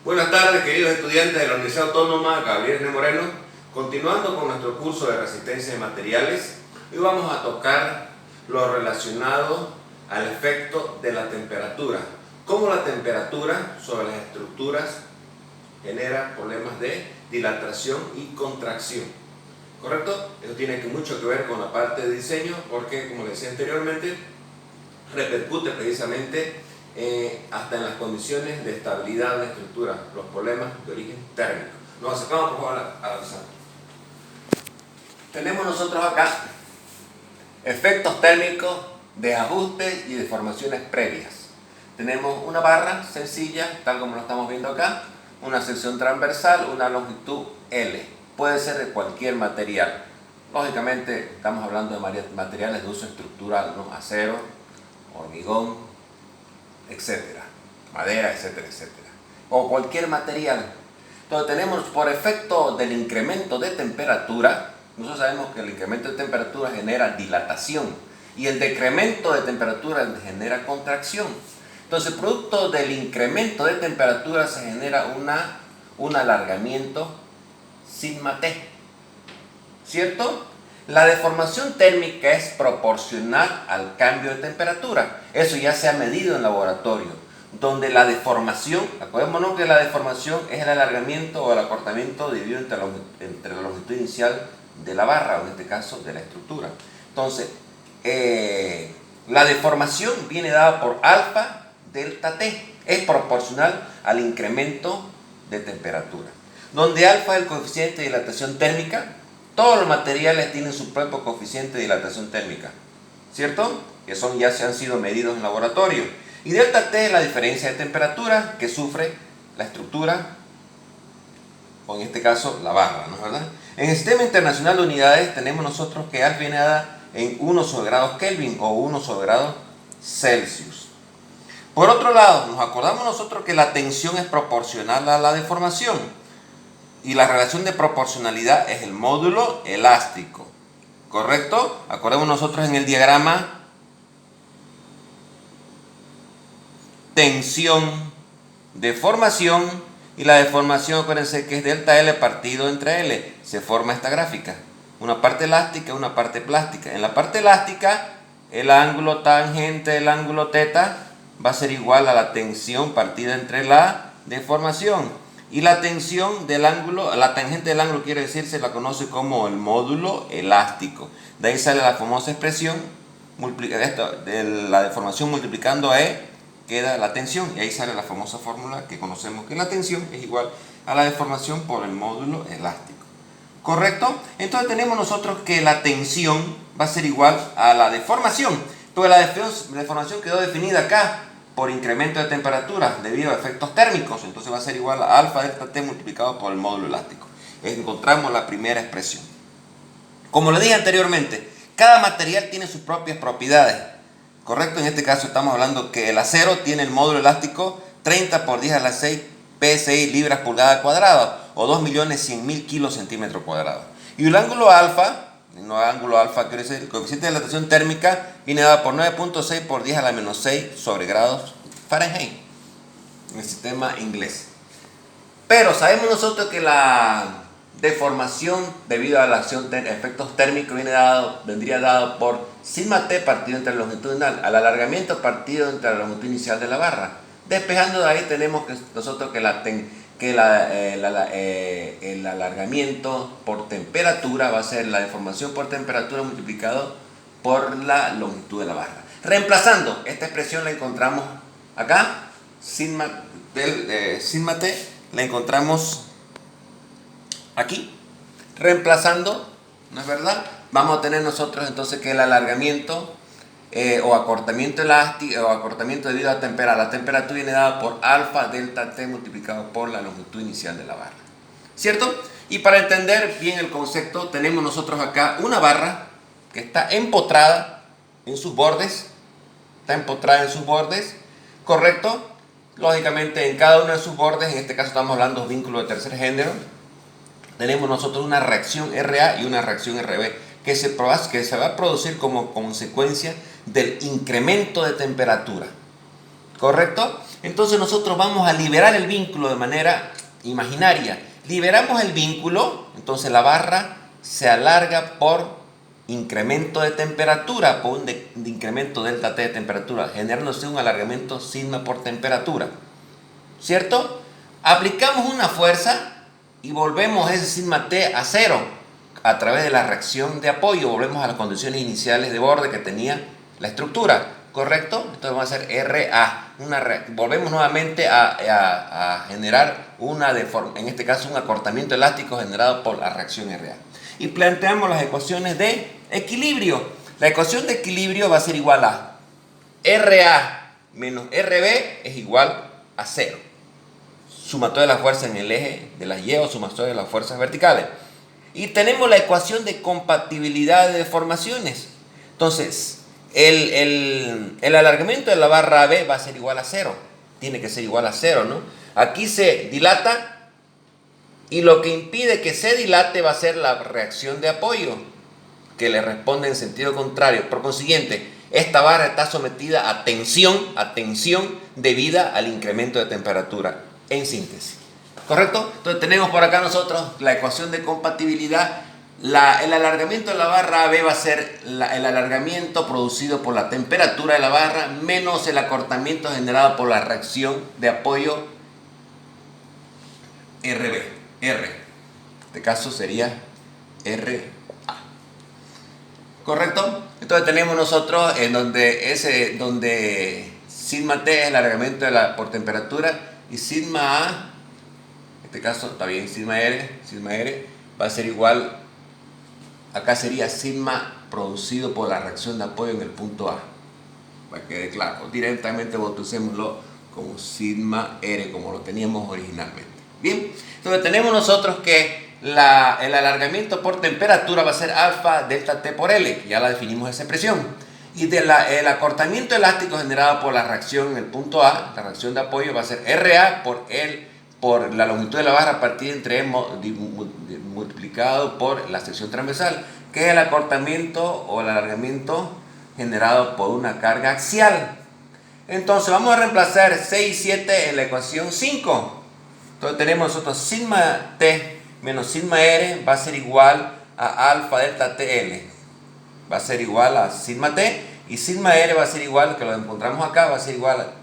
Buenas tardes, queridos estudiantes de la Universidad Autónoma Gabriel N. Moreno. Continuando con nuestro curso de resistencia de materiales, hoy vamos a tocar lo relacionado al efecto de la temperatura. Cómo la temperatura sobre las estructuras genera problemas de dilatación y contracción. ¿Correcto? Eso tiene mucho que ver con la parte de diseño porque, como les decía anteriormente, repercute precisamente hasta en las condiciones de estabilidad de la estructura, los problemas de origen térmico. Nos acercamos por favor a la pizarra. Tenemos nosotros acá efectos térmicos de ajustes y deformaciones previas. Tenemos una barra sencilla, tal como lo estamos viendo acá, una sección transversal, una longitud L. Puede ser de cualquier material. Lógicamente estamos hablando de materiales de uso estructural, ¿no? Acero, hormigón, etcétera, madera, etcétera, etcétera, o cualquier material. Entonces tenemos, por efecto del incremento de temperatura, nosotros sabemos que el incremento de temperatura genera dilatación y el decremento de temperatura genera contracción. Entonces, producto del incremento de temperatura se genera un alargamiento sigma T, ¿cierto? La deformación térmica es proporcional al cambio de temperatura. Eso ya se ha medido en laboratorio, donde la deformación, acordémonos que la deformación es el alargamiento o el acortamiento dividido entre la longitud inicial de la barra, o en este caso de la estructura. Entonces, la deformación viene dada por alfa delta T, es proporcional al incremento de temperatura. Donde alfa es el coeficiente de dilatación térmica, todos los materiales tienen su propio coeficiente de dilatación térmica, ¿cierto? Que ya se han sido medidos en laboratorio. Y delta T es la diferencia de temperatura que sufre la estructura, o en este caso la barra, ¿no es verdad? En el Sistema Internacional de Unidades tenemos nosotros que alfa viene dada en 1 sobre grados Kelvin o 1 sobre grados Celsius. Por otro lado, nos acordamos nosotros que la tensión es proporcional a la deformación. Y la relación de proporcionalidad es el módulo elástico, ¿correcto? Acordemos nosotros en el diagrama tensión, deformación, y la deformación, acuérdense que es delta L partido entre L, se forma esta gráfica, una parte elástica y una parte plástica. En la parte elástica, el ángulo tangente del ángulo θ va a ser igual a la tensión partida entre la deformación. Y la tensión del ángulo, la tangente del ángulo quiere decir, se la conoce como el módulo elástico. De ahí sale la famosa expresión, de la deformación multiplicando a E, queda la tensión. Y ahí sale la famosa fórmula que conocemos que la tensión es igual a la deformación por el módulo elástico. ¿Correcto? Entonces tenemos nosotros que la tensión va a ser igual a la deformación. Pero la deformación quedó definida acá por incremento de temperatura debido a efectos térmicos, entonces va a ser igual a alfa delta T multiplicado por el módulo elástico. Encontramos la primera expresión. Como le dije anteriormente, cada material tiene sus propias propiedades, ¿correcto? En este caso estamos hablando que el acero tiene el módulo elástico 30 por 10 a la 6 PSI libras pulgada cuadrada, o 2.100.000 kilos centímetro cuadrado. Y el ángulo alfa, quiere decir el coeficiente de dilatación térmica, viene dado por 9.6 por 10 a la menos 6 sobre grados Fahrenheit en el sistema inglés. Pero sabemos nosotros que la deformación debido a la acción de efectos térmicos vendría dado por sigma T partido entre la longitud inicial al alargamiento partido entre la longitud inicial de la barra. Despejando de ahí tenemos que nosotros que el alargamiento por temperatura va a ser la deformación por temperatura multiplicado por la longitud de la barra. Reemplazando, esta expresión la encontramos acá, sigma T, la encontramos aquí. Reemplazando, ¿no es verdad? Vamos a tener nosotros entonces que el alargamiento o acortamiento elástico o acortamiento debido a la temperatura viene dada por alfa delta T multiplicado por la longitud inicial de la barra, ¿cierto? Y para entender bien el concepto, tenemos nosotros acá una barra que está empotrada en sus bordes, ¿correcto? Lógicamente en cada uno de sus bordes, en este caso estamos hablando de vínculos de tercer género, tenemos nosotros una reacción RA y una reacción RB que se va a producir como consecuencia del incremento de temperatura, ¿correcto? Entonces nosotros vamos a liberar el vínculo de manera imaginaria. Liberamos el vínculo, entonces la barra se alarga por incremento de temperatura, por un incremento delta T de temperatura, generándose un alargamiento sigma por temperatura. ¿Cierto? Aplicamos una fuerza y volvemos ese sigma T a cero a través de la reacción de apoyo. Volvemos a las condiciones iniciales de borde que tenía la estructura. ¿Correcto? Entonces vamos a hacer RA. Volvemos nuevamente a generar en este caso un acortamiento elástico generado por la reacción RA. Y planteamos las ecuaciones de equilibrio. La ecuación de equilibrio va a ser igual a RA menos RB es igual a 0. Sumatoria de las fuerzas en el eje de las Y o sumatoria de las fuerzas verticales. Y tenemos la ecuación de compatibilidad de deformaciones. Entonces, el alargamiento de la barra AB va a ser igual a 0. Tiene que ser igual a 0, ¿no? Aquí se dilata y lo que impide que se dilate va a ser la reacción de apoyo, que le responde en sentido contrario. Por consiguiente, esta barra está sometida a tensión debida al incremento de temperatura. En síntesis. ¿Correcto? Entonces tenemos por acá nosotros la ecuación de compatibilidad. El alargamiento de la barra AB va a ser el alargamiento producido por la temperatura de la barra menos el acortamiento generado por la reacción de apoyo R. En este caso sería RA. ¿Correcto? Entonces tenemos nosotros en donde sigma T es el alargamiento por temperatura y sigma A, en este caso está bien, sigma R va a ser igual, acá sería sigma producido por la reacción de apoyo en el punto A, para que quede claro. Directamente bauticémoslo como sigma R, como lo teníamos originalmente. Bien, entonces tenemos nosotros que el alargamiento por temperatura va a ser alfa delta T por L, ya la definimos esa expresión. Y el acortamiento elástico generado por la reacción en el punto A, la reacción de apoyo, va a ser RA por la longitud de la barra partida entre E multiplicado por la sección transversal, que es el acortamiento o el alargamiento generado por una carga axial. Entonces vamos a reemplazar 6 y 7 en la ecuación 5. Entonces tenemos nosotros sigma T menos sigma R va a ser igual a alfa delta TL. Va a ser igual a sigma T y sigma R va a ser igual, que lo encontramos acá, va a ser igual a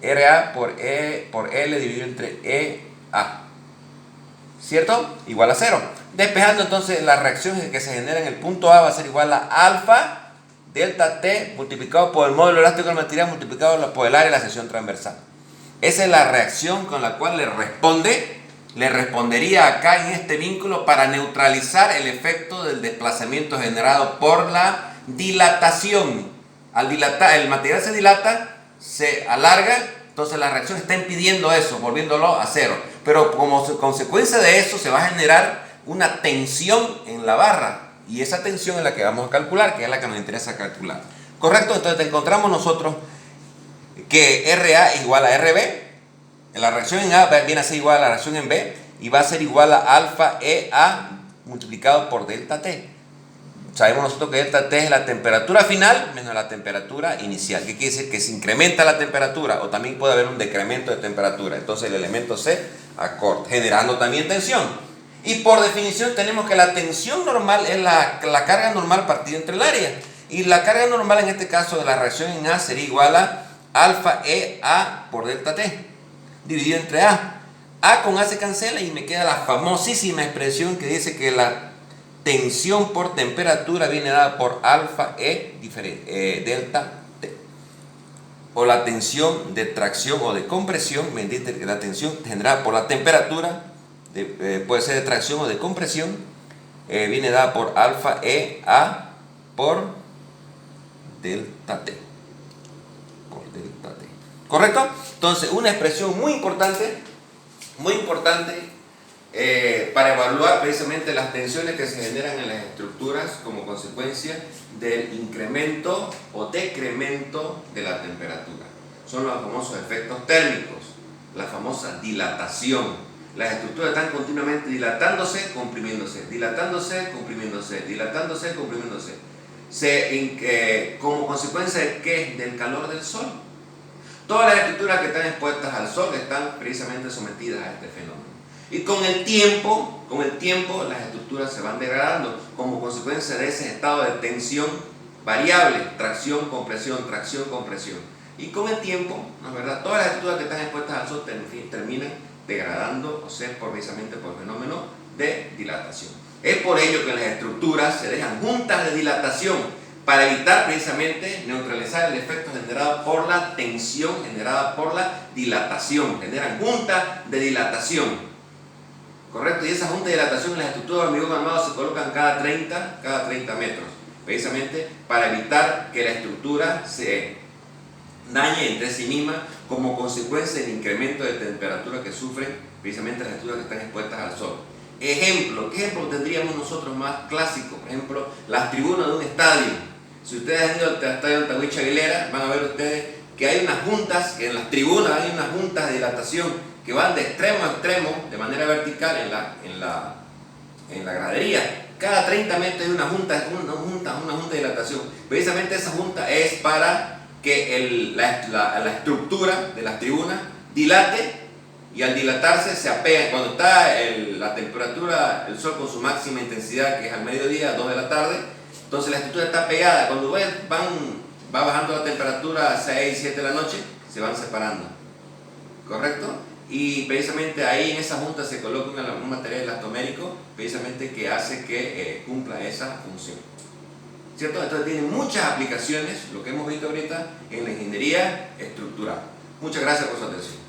RA por L dividido entre EA. ¿Cierto? Igual a 0. Despejando entonces la reacción que se genera en el punto A va a ser igual a alfa delta T multiplicado por el módulo elástico del material multiplicado por el área de la sección transversal. Esa es la reacción con la cual le respondería acá en este vínculo para neutralizar el efecto del desplazamiento generado por la dilatación. Al dilatar, el material se dilata, se alarga, entonces la reacción está impidiendo eso, volviéndolo a 0. Pero como consecuencia de eso se va a generar una tensión en la barra. Y esa tensión es la que vamos a calcular, que es la que nos interesa calcular. ¿Correcto? Entonces encontramos nosotros que RA es igual a RB. La reacción en A viene a ser igual a la reacción en B y va a ser igual a alfa EA multiplicado por delta T. Sabemos nosotros que delta T es la temperatura final menos la temperatura inicial. ¿Qué quiere decir? Que se incrementa la temperatura o también puede haber un decremento de temperatura. Entonces el elemento se acorta, generando también tensión. Y por definición tenemos que la tensión normal es la carga normal partida entre el área. Y la carga normal en este caso de la reacción en A sería igual a alfa EA por delta T dividido entre A. A con A se cancela y me queda la famosísima expresión que dice que la tensión por temperatura viene dada por alfa delta T. O la tensión de tracción o de compresión, me entiende que la tensión generada por la temperatura, puede ser de tracción o de compresión, viene dada por alfa EA por delta T. ¿Correcto? Entonces, una expresión muy importante para evaluar precisamente las tensiones que se generan en las estructuras como consecuencia del incremento o decremento de la temperatura. Son los famosos efectos térmicos, la famosa dilatación. Las estructuras están continuamente dilatándose, comprimiéndose, dilatándose, comprimiéndose, dilatándose, comprimiéndose. ¿Como consecuencia de qué? Del calor del sol. Todas las estructuras que están expuestas al sol están precisamente sometidas a este fenómeno. Y con el tiempo las estructuras se van degradando como consecuencia de ese estado de tensión variable, tracción, compresión. Y con el tiempo, ¿no es verdad?, todas las estructuras que están expuestas al sol terminan degradando, o sea, precisamente por el fenómeno de dilatación. Es por ello que las estructuras se dejan juntas de dilatación para evitar precisamente neutralizar el efecto generado por la tensión generada por la dilatación. Generan juntas de dilatación. ¿Correcto? Y esa junta de dilatación en las estructuras de hormigón armado se colocan cada 30 metros, precisamente para evitar que la estructura se dañe entre sí misma como consecuencia del incremento de temperatura que sufren precisamente las estructuras que están expuestas al sol. Ejemplo, ¿qué ejemplo tendríamos nosotros más clásico? Por ejemplo, las tribunas de un estadio. Si ustedes han ido al estadio de Tahuicha Aguilera, van a ver ustedes que hay unas juntas, que en las tribunas hay unas juntas de dilatación que van de extremo a extremo de manera vertical en la gradería. Cada 30 metros hay una junta de dilatación. Precisamente esa junta es para que la estructura de las tribunas dilate, y al dilatarse se apega. Cuando está la temperatura, el sol con su máxima intensidad, que es al mediodía, 2 de la tarde, entonces la estructura está pegada. Cuando va bajando la temperatura a 6, 7 de la noche, se van separando. ¿Correcto? Y precisamente ahí en esa junta se coloca un material elastomérico precisamente que hace que cumpla esa función. ¿Cierto? Entonces tiene muchas aplicaciones, lo que hemos visto ahorita, en la ingeniería estructural. Muchas gracias por su atención.